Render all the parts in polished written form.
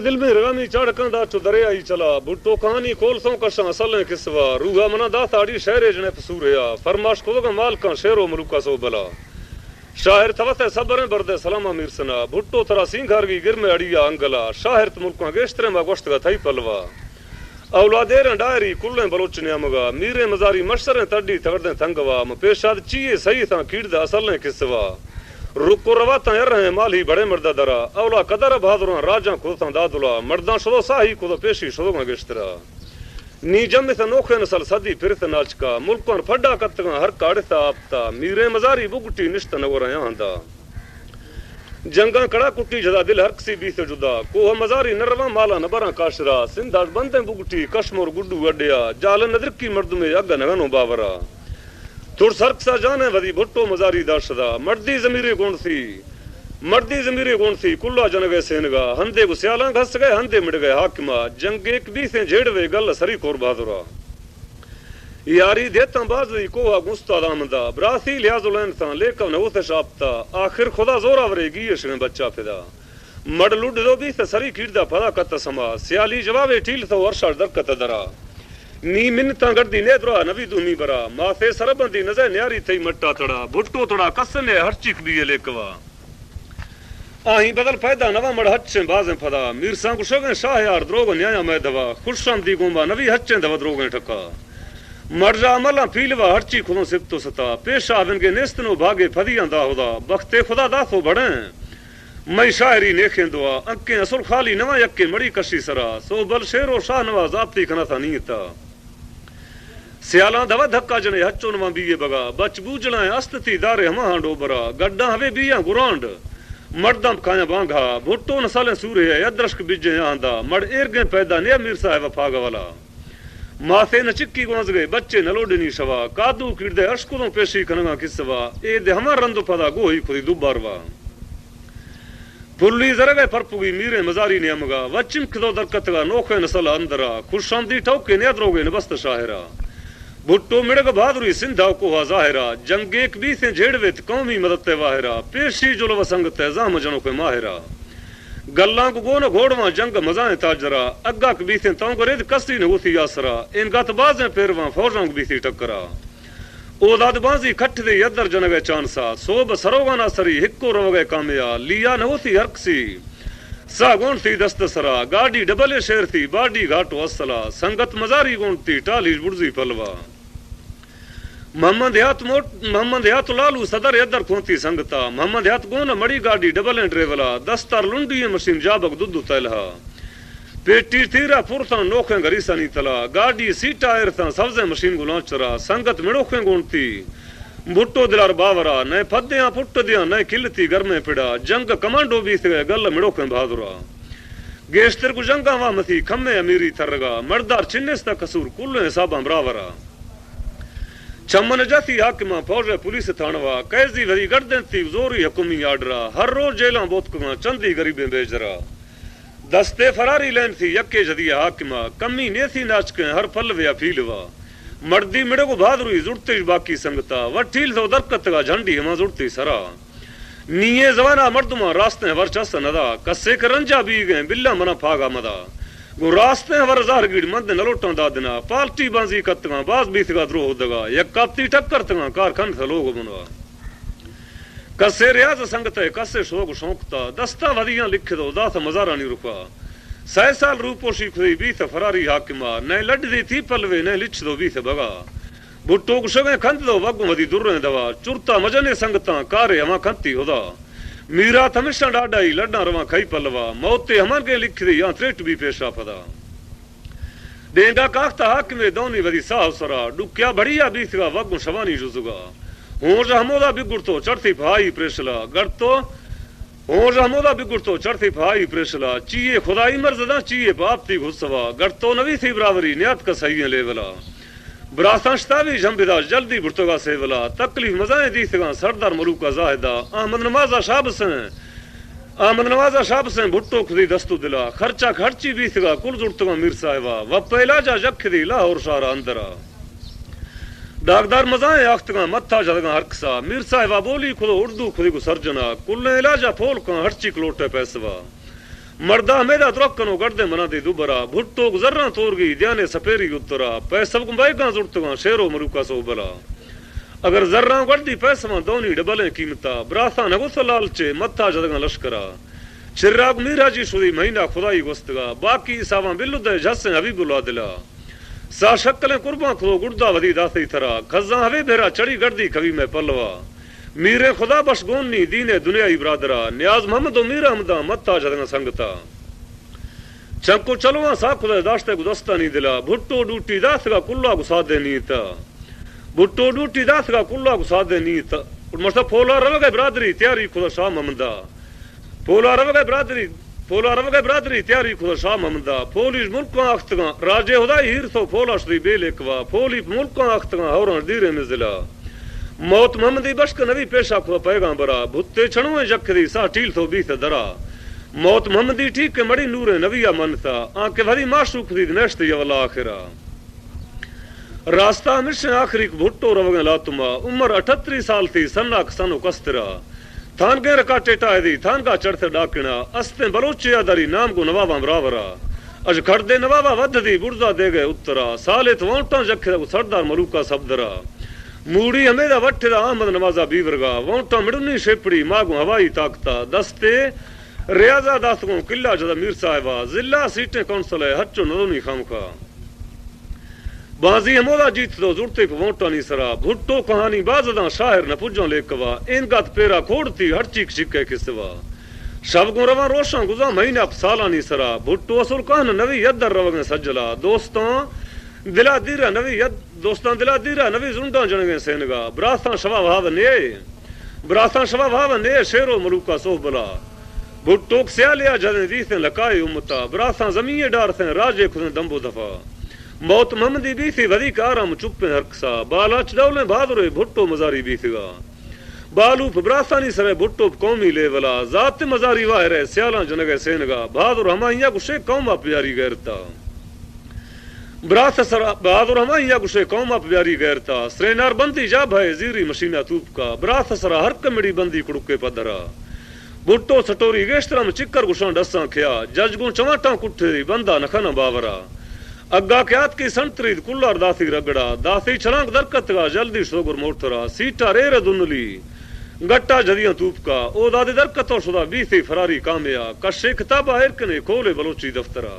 दिल में रगामी चढ़कंदा चो दरिया ही चला भुट्टो कहानी कोलसों कशा असल किसवा रूहा मना दाताड़ी शहरे जने फसूरिया फरमाश खुद का माल का शेरो मलुका सो बला शाहिर थवते सबरे बरदे सलामा मिरसना भुट्टो तरा सिंघार की गिर में अड़िया अंगला शाहिर मुल्का गेश्तरे में गोश्त का थई पलवा औलादेर डायरी कुल्ले बलोचने मगा मीरे मजारी मशरे तड्डी तगड़े थंगवा पेशाद चीए सही था कीड़दा असल किसवा रुको रवाता रहे माली बड़े मर्दा दरा औला कदर बहादुर राजा खुदा दादुला मर्दा शुदो साही खुद पेशी शुदो गेश्तरा नी जम थ नोखे नसल सदी फिरत नाचका मुल्कों फड्डा कतगा हर काड़ता आपता मीरे मजारी बुगटी निश्त नगोरा यांदा जंगा कड़ा कुटी जदा दिल हरकसी बीस जुदा कोह मजारी नरवा माला नबरा काशरा सिंधा बंदे बुगटी कश्मोर गुड्डू अड्डिया जाल नदर की मर्द में अग नगनो बावरा तुर सरक सा जाने वदी भुट्टो मजारी दाशदा मर्दी जमीरे गुण थी कुल्ला जन गए सेनगा हंदे गुस्याला घस गए हंदे मिट गए हाकिमा जंग एक भी से झेड़वे गल सरी कोर बहादुरा यारी देता बाजी कोहा गुस्ता दामदा ब्रासी लिहाजुलैन था लेकर नवुत शापता आखिर खुदा जोरा वरेगी यशने बच्चा फिदा मड लुड दो भी से सरी कीड़दा फदा कत समा सियाली जवाबे ठील तो वर्षा दरकत दरा नी मिन्नता गड्दी ने द्रोह नवी दुनी बरा माथे सरबंदी नजर न्यारी थई मट्टा तड़ा भुट्टो तड़ा कसने हर चिक दिए लेकवा आही बदल पैदा नवा मड़ हच्चे बाजे फदा मीरसा कुशोगे शाह यार द्रोग न्याया मैं दवा खुशाम दी गोंबा नवी हच्चे दवा द्रोगे ठका मर्जा अमला फीलवा हरची खुदों सिप्तो सता पेशा के नेस्तनो भागे फदियां दा होदा बख्ते खुदा दासो बड़े मैं शायरी नेखे दुआ अंके असुर खाली नवा यक्के मड़ी कशी सरा सो बल शेरो शाह नवा जाप्ती खना था नीता सियाला दवा धक्का जने हच्चो नवा बीए बगा बच बूझना अस्त थी दारे हमा डोबरा गड्डा हवे बिया गुरांड मर्दम खाया बांघा भुट्टो नसाले सूरे अदरश्क बिजे आंदा मड़ एरगे पैदा ने अमीर साहब फाग वाला माथे न चिक्की गोंज गए बच्चे न लोडनी शवा कादू कीड़दे अशकुलों पेशी कनगा किसवा ए दे हमार रंदो पदा गोही खुदी दुबारवा पुल्ली जरगे परपुगी मीरे मजारी ने अमगा वचिम खदो दरकतगा नोखे नसल अंदरा खुशामदी ठौके ने द्रोगे न बस्त शाहिरा भुट्टो मिड़ग बहादुरी सिंधा को जाहिरा जंग एक भी से झेड़वे कौमी मदद वाहिरा पेशी जुलव संगत जाम जनो के माहिरा गल्ला को गोन घोड़वा जंग मजाए ताजरा अग्गा के बीसे तौ रेद कसरी ने उसी आसरा इन गत बाजे पेरवा फौजों के बीसी टकरा ओदाद बाजी खट दे यदर जनगे चांसा सोब सरोगा ना सरी हिक्को रोगे कामया लिया न उसी हरकसी सा गोन थी दस्त सरा गाड़ी डबले शेर थी बाडी घाटो असला संगत मजारी गोन थी टाली बुर्जी पलवा मोहम्मद यात लालू सदर यदर खोती संगता मोहम्मद यात गोन मड़ी गाड़ी डबल ड्रेवला दस्तर लुंडी मशीन जाबक दुद्दू तलहा पेटी थीरा पुरता नोखे गरीसनी तला गाड़ी सीटा एरता सब्जे मशीन गुलाचरा संगत मिड़ोखे गोनती भुट्टो दिलार बावरा न फद्दियां पुट दिया न खिलती घर में पिड़ा जंग कमांडो बीस गए गल मिड़ोखे बहादुरा गेस्तर को जंगा वा मथी खम्मे अमीरी थरगा मर्दार छिन्नेस तक कसूर कुल हिसाबा बरावरा चमन जाती हाकिमा फौज पुलिस थानवा कैदी वरी गर्दन थी जोरी हुकुमी आडरा हर रोज जेला बोतकवा चंदी गरीबे बेजरा दस्ते फरारी लैन थी यके जदिया हाकिमा कमी ने थी नाचके हर फल वे फीलवा मर्दी मिड़े को बहादुरी जुड़ती बाकी संगता वठील तो दरकत का झंडी हमा जुड़ती सरा नीये जवाना मर्दमा रास्ते वर्चस नदा कस्से करंजा भी गए बिल्ला मना फागा मदा गो रास्ते वर जार गिड़ मंद नलोटा दादना पार्टी बाजी कतगा बाज बीसगा द्रोह दगा यक कापती टक्कर तगा कारखान थ लोग बनवा कसे रियाज संगत है कसे शोक शौकता दस्ता वदियां लिख दो दाथ मजारा नहीं रुका 6 साल रूपोशी खुदी बीस फरारी हाकिमा न लड्दी थी पलवे न लिछ दो बीस बगा भुट्टो कुशगे खंत दो वग वदी दुर्रे दवा चुरता मजने संगता कारे हमा खंती होदा मीरा थमिशा डाडाई लड्डा रवा खई पलवा मौते हमन के लिख दी या त्रेट भी पेशा फदा देंगा काख्ता हाकिमे दौनी वदी साह सरा डुक्या बढ़िया बीसगा वग शवानी जुजुगा होर हमोदा बिगुड़तो चढ़ती भाई प्रेशला गड़तो होर हमोदा बिगुड़तो चढ़ती भाई प्रेशला चीए खुदाई मर्जदा चीए बापती घुसवा गड़तो नवी थी बराबरी नियत का सही लेवला ब्रासंशतावी जंबिदा जल्दी बुर्तगा सेवला तकलीफ मजाए दीसगा सरदार मलूका जाहिदा अहमद नवाजा शाब से भुट्टो खुदी दस्तु दिला खर्चा खर्ची बीसगा कुल जुड़तगा मीर साहिबा व पहला जा जख दी लाहौर शारा अंदरा डाकदार मजाए आख्तगा मत्था जदगा हरकसा मीर साहिबा बोली खुदो उर्दू खुदी को सर्जना कुल इलाजा फोल का हरची कलोटे पैसवा मर्दा मेरा द्रोकनो गड़दे मना दी दुबरा भुट्टो गुजर्रा तोर गई ध्याने सपेरी उतरा पैसा बैगा जुड़तगा शेरो मरुका सो बला अगर जर्रा गड़दी पैसा दोनी डबले कीमता ब्राथा नगुस लालचे मत्था जदगा लश्करा चिर्राग मीरा जी सुदी महीना खुदाई गुस्तगा बाकी सावा बिल्लुदे झसे हवी बुला दिला सा शक्लें कुर्बा खुदो गुर्दा वदी दासी थरा खजा हवे भेरा चढ़ी गड़दी कवि में पलवा मीरे खुदा बश गोनी दीने दुनियाई ब्रादरा न्याज मोहम्मद मीरा हमदा मत्ता जदगा संगता चंको चलवा सा खुदा दाश्ते गुदस्ता नहीं दिला भुट्टो डूटी दासगा कुल्ला गुसादे नीता भुट्टो डूटी दासगा कुल्ला गुसादे नीता मसा फोला रवगे ब्रादरी तैयारी खुदा शाह ममदा फोला रवगे ब्रादरी तैयारी खुदा शाह ममदा फोलिश मुल्का अख्तगा राजे हुदाई हीर सो फोला श्री बेलेकवा फोली मुल्का अख्तगा हौरा दीरे में जिला मौत मोहम्मदी बश्क नवी पेशा खुदा पैगांबरा भुत्ते छणुए जखदी सा टील तो बीत दरा मौत मोहम्मदी ठीक के मड़ी नूरे नविया मनता आंके भरी माशूक दी नेश्त यवला आखिरा रास्ता मिशन आखिरी भुट्टो रवगे लातुमा उम्र 38 साल थी सन्नाक सनो कस्तरा थान के रकाटे टायदी थान का चढ़ते डाकिना अस्ते बलोचिया दरी नाम को नवाबा बरावरा अज खड़दे नवाबा वधदी बुर्दा दे गए उत्तरा साले वोटा जखे सरदार मलूका सबदरा मूड़ी हमेदा वठदा अहमद नवाजा बीवरगा वोटा मिडुनी शेपड़ी मागू हवाई ताकता दस्ते रियाजा दासगो किला जदा मीर साहिबा जिला सीटें कौंसल है हच्चो नदोनी खामखा बाजी हमोदा जीत दो जुड़ते वोटा नी सरा भुट्टो कहानी बाजदा शायर न पुजो लेकवा इनगत पेरा खोड़ती हर चीक शिके किसवा शब गो रवा रोशा गुजा महीना साला नी सरा भुट्टो असुल कहन नवी यदर रवगे सजला दोस्तां दिला दीरा नवी जुंडा जनगे सेनगा ब्राथा शवा भाव ने शेरो मलूका सोहबला भुट्टोक स्यालिया जदे दीसे लकाए उमता ब्राथा जमीए डार से राजे खुदे दंबो दफा मौत मोहम्मदी भी थी वदी आराम चुप्पे हरकसा बाला चडौले बहादुर भुट्टो मजारी भी थीगा बालू ब्राथानी सरे भुट्टो कौमी लेवला जात मजारी वाह रहे स्याला जनगे सेनगा बहादुर हमाइया गुशे कौमा प्यारी गैरता ब्राथ सरा बहादुर हमाइया गुशे कौमा प्यारी गैरता श्रेनार बंदी जा भय जीरी मशीना तूप का ब्राथ सरा हर कमड़ी बंदी कुड़के पधरा भुट्टो सटोरी गेश्तरम चिक्कर गुशा डसा खिया जजगू चवाटा कुठे बंदा नखना बावरा अग्गा क्यात की संतरी कुल्लार दासी रगड़ा दासी छलांग दरकत का जल्दी सोगर मोटरा सीटा रेर दुनली गट्टा जदिया तूप का ओ दादी दरकतो शुदा बीसी फरारी कामया कशे किताबा इरकने खोले बलोची दफ्तरा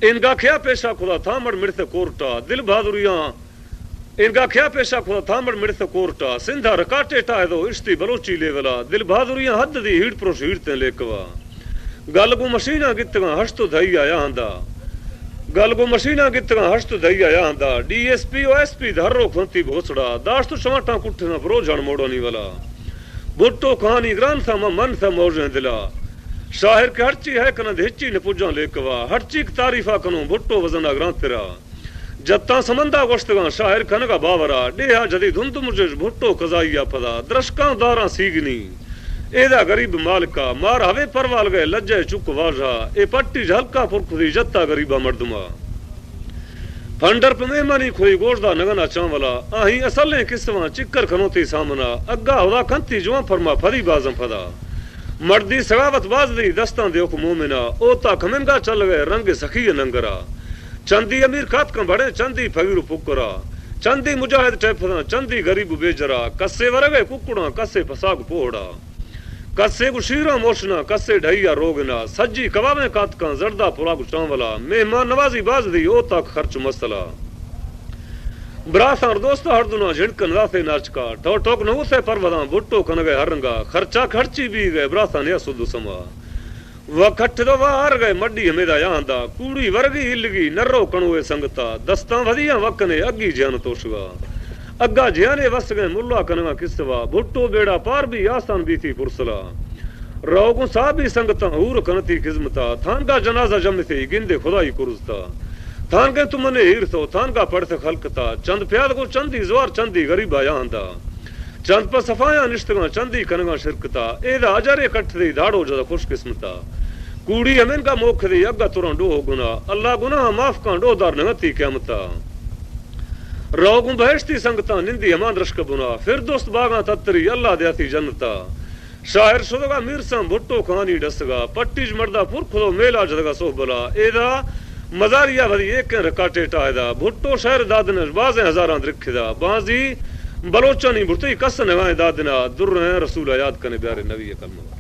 इनका ख्या पेशा खुदा थामड़ मिर्थ कोरटा दिल बहादुरिया इनका ख्या पेशा खुदा थामड़ मिर्थ कोरटा सिंधा रकाटे टाए दो इश्ती बलोची लेवला दिल बहादुरिया हद दी हीड़ प्रोश हीड़ते लेकवा गलगू मशीना गितगा हश्तो धई आया हंदा गलगू मशीना गितगा हश्तो धई आया हंदा डीएसपी ओएसपी धर्रो खंती भोसड़ा दाश्तो शमाटा कुठना ब्रोजण मोड़ोनी वाला भुट्टो कहानी ग्रान था मन था मौजे दिला शाहिर के हरची है कन हिच्ची ने पुजा लेकवा हरची की तारीफा कनो भुट्टो वजना ग्रांतरा जत्ता समंदा गोश्तगा शाहिर खन का बावरा डेहा जदी धुंद मुझे भुट्टो कजाइया पदा दरशका दारा सीगनी एदा गरीब मालिका मार हवे परवाल गए लज्जे चुक वाजा ए पट्टी झलका पुरखुदी जत्ता गरीबा मर्दमा फंडर मेहमानी खोई गोश्दा नगना चावला आही असले किसवा चिक्कर खनोती सामना अग्गा हुदा कंती जुआ फरमा फरी बाजम फदा मर्दी सगावत बाजदी दस्तां देख मोमिना ओता खमेंगा चल गए रंग सखी नंगरा चंदी अमीर खात का बड़े चंदी फगीर पुकरा चंदी मुजाहिद टैफदा चंदी गरीब बेजरा कस्से वरगे कुकुड़ा कस्से फसाग पोहड़ा कस्से गुशीरा मोशना कस्से ढैया रोगना सज्जी कबावे कात का जर्दा पुराग चावला मेहमान नवाजी बाजदी ओता खर्च मसला ब्राथ और दोस्ता हरदुना झिड़कन रासे नाचका ठोक नहुसे परवदा भुट्टो कन गए हरंगा खर्चा खर्ची भी गए ब्राथा ने सुदु समा वखट दो वार गए मड्डी हमेदा यांदा कूड़ी वर्गी हिलगी नर्रो कणुए संगता दस्ता वदिया वकने अग्गी जन तोशवा अग्गा जियाने वस गए मुल्ला कनगा किसवा भुट्टो बेड़ा पार भी आसान भी थी पुरसला रोगु सा भी संगता हूर कनती खिजमता थान का जनाजा जम थे गिंदे खुदाई कुरुजता थान के तुमने हीर तो थान का पढ़ते खलकता चंद प्याद को चंदी ज्वार चंदी गरीबा यांदा चंद पर सफाया निश्तगा चंदी कनगा शिरकता एदा अजरे कठदी दाड़ो जदा खुशकिस्मता कूड़ी हमें का मोख दी अग्गा तुरा डो गुना अल्लाह गुनाह माफ का डोदार नगती क्यामता रोगु बहश्ती संगता निंदी हमान रश्क बुना फिर दोस्त बागा तत्तरी अल्लाह दयाती जनता शायर शुदगा मीरसम भुट्टो कहानी डसगा पट्टीज मर्दा पुरखो मेला जदगा सोहबला एदा मजारिया भरी एक रकाटे टायदा भुट्टो शहर दादने बाजे हजारां रखदा बाजी बलोचनी भुट्टी कसन है दादना दुर रसूल याद कने प्यारे नबी कलम